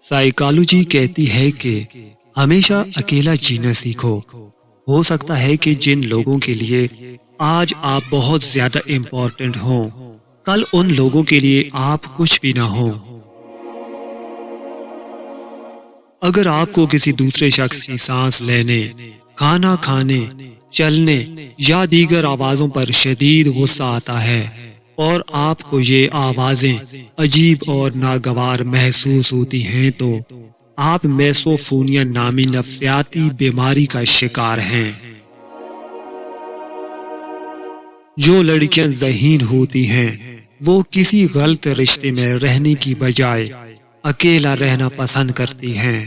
Psychology کہتی ہے کہ ہمیشہ اکیلا جینا سیکھو۔ ہو سکتا ہے کہ جن لوگوں کے لیے آج آپ بہت زیادہ امپورٹنٹ ہوں، کل ان لوگوں کے لیے آپ کچھ بھی نہ ہوں۔ اگر آپ کو کسی دوسرے شخص کی سانس لینے، کھانا کھانے، چلنے یا دیگر آوازوں پر شدید غصہ آتا ہے اور آپ کو یہ آوازیں عجیب اور ناگوار محسوس ہوتی ہیں، تو آپ میسوفونیا نامی نفسیاتی بیماری کا شکار ہیں۔ جو لڑکیاں ذہین ہوتی ہیں وہ کسی غلط رشتے میں رہنے کی بجائے اکیلا رہنا پسند کرتی ہیں۔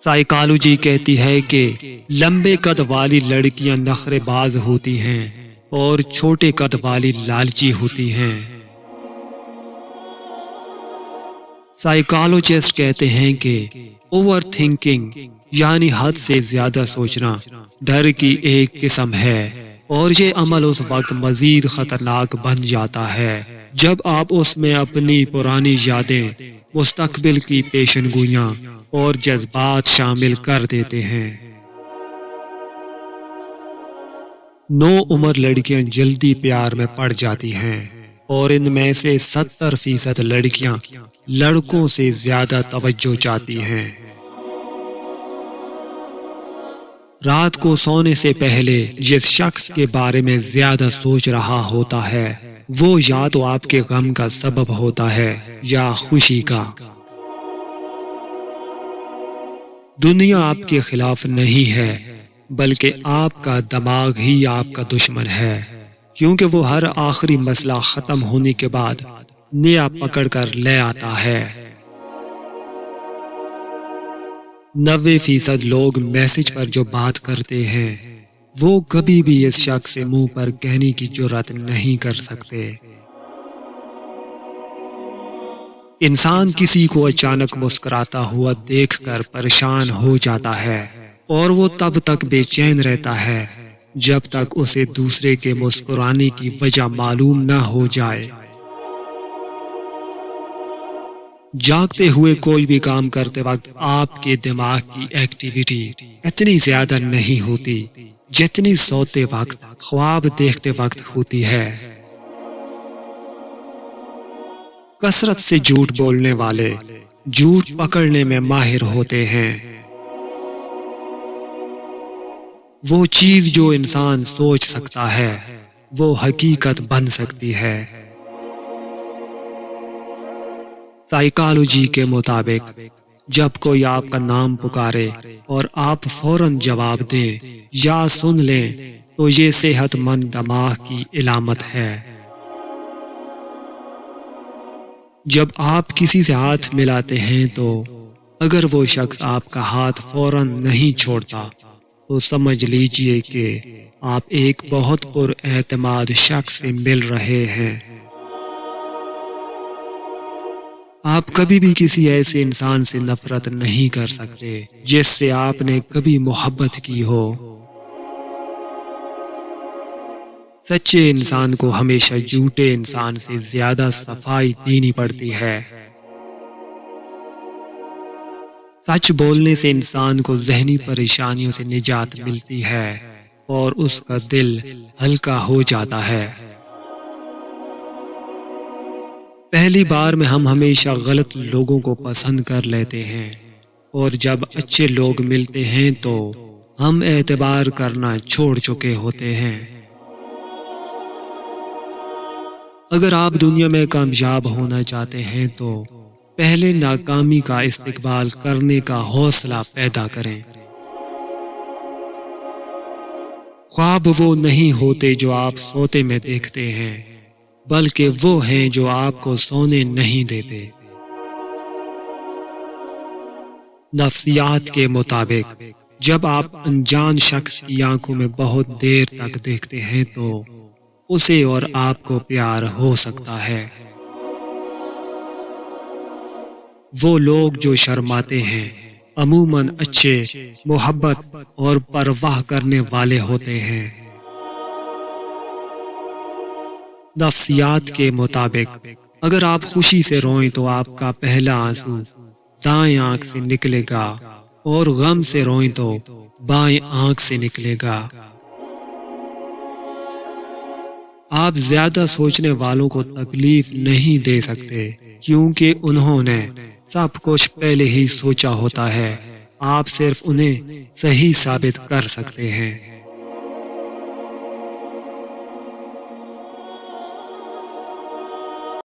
سائیکالوجی کہتی ہے کہ لمبے قد والی لڑکیاں نخرے باز ہوتی ہیں اور چھوٹے قد والی لالچی ہوتی ہیں۔ سائیکالوجسٹ کہتے ہیں کہ اوور تھنکنگ یعنی حد سے زیادہ سوچنا ڈر کی ایک قسم ہے، اور یہ عمل اس وقت مزید خطرناک بن جاتا ہے جب آپ اس میں اپنی پرانی یادیں، مستقبل کی پیشن گوئیاں اور جذبات شامل کر دیتے ہیں۔ نوعمر لڑکیاں جلدی پیار میں پڑ جاتی ہیں، اور ان میں سے 70% لڑکیاں لڑکوں سے زیادہ توجہ چاہتی ہیں۔ رات کو سونے سے پہلے جس شخص کے بارے میں زیادہ سوچ رہا ہوتا ہے وہ یا تو آپ کے غم کا سبب ہوتا ہے یا خوشی کا۔ دنیا آپ کے خلاف نہیں ہے، بلکہ آپ کا دماغ ہی آپ کا دشمن ہے، کیونکہ وہ ہر آخری مسئلہ ختم ہونے کے بعد نیا پکڑ کر لے آتا ہے۔ 90% لوگ میسج پر جو بات کرتے ہیں وہ کبھی بھی اس شخص سے منہ پر کہنے کی جرات نہیں کر سکتے۔ انسان کسی کو اچانک مسکراتا ہوا دیکھ کر پریشان ہو جاتا ہے، اور وہ تب تک بے چین رہتا ہے جب تک اسے دوسرے کے مسکرانے کی وجہ معلوم نہ ہو جائے۔ جاگتے ہوئے کوئی بھی کام کرتے وقت آپ کے دماغ کی ایکٹیویٹی اتنی زیادہ نہیں ہوتی جتنی سوتے وقت، خواب دیکھتے وقت ہوتی ہے۔ کثرت سے جھوٹ بولنے والے جھوٹ پکڑنے میں ماہر ہوتے ہیں۔ وہ چیز جو انسان سوچ سکتا ہے وہ حقیقت بن سکتی ہے۔ سائیکالوجی کے مطابق جب کوئی آپ کا نام پکارے اور آپ فوراً جواب دیں یا سن لیں تو یہ صحت مند دماغ کی علامت ہے۔ جب آپ کسی سے ہاتھ ملاتے ہیں تو اگر وہ شخص آپ کا ہاتھ فوراً نہیں چھوڑتا تو سمجھ لیجئے کہ آپ ایک بہت پر اعتماد شخص سے مل رہے ہیں۔ آپ کبھی بھی کسی ایسے انسان سے نفرت نہیں کر سکتے جس سے آپ نے کبھی محبت کی ہو۔ سچے انسان کو ہمیشہ جھوٹے انسان سے زیادہ صفائی دینی پڑتی ہے۔ سچ بولنے سے انسان کو ذہنی پریشانیوں سے نجات ملتی ہے اور اس کا دل ہلکا ہو جاتا ہے۔ پہلی بار میں ہم ہمیشہ غلط لوگوں کو پسند کر لیتے ہیں، اور جب اچھے لوگ ملتے ہیں تو ہم اعتبار کرنا چھوڑ چکے ہوتے ہیں۔ اگر آپ دنیا میں کامیاب ہونا چاہتے ہیں تو پہلے ناکامی کا استقبال کرنے کا حوصلہ پیدا کریں۔ خواب وہ نہیں ہوتے جو آپ سوتے میں دیکھتے ہیں، بلکہ وہ ہیں جو آپ کو سونے نہیں دیتے۔ نفسیات کے مطابق جب آپ انجان شخص کی آنکھوں میں بہت دیر تک دیکھتے ہیں تو اسے اور آپ کو پیار ہو سکتا ہے۔ وہ لوگ جو شرماتے ہیں عموماً اچھے، محبت اور پرواہ کرنے والے ہوتے ہیں۔ نفسیات کے مطابق اگر آپ خوشی سے روئیں تو آپ کا پہلا آنسو دائیں آنکھ سے نکلے گا، اور غم سے روئیں تو بائیں آنکھ سے نکلے گا۔ آپ زیادہ سوچنے والوں کو تکلیف نہیں دے سکتے، کیونکہ انہوں نے سب کچھ پہلے ہی سوچا ہوتا ہے۔ آپ صرف انہیں صحیح ثابت کر سکتے ہیں۔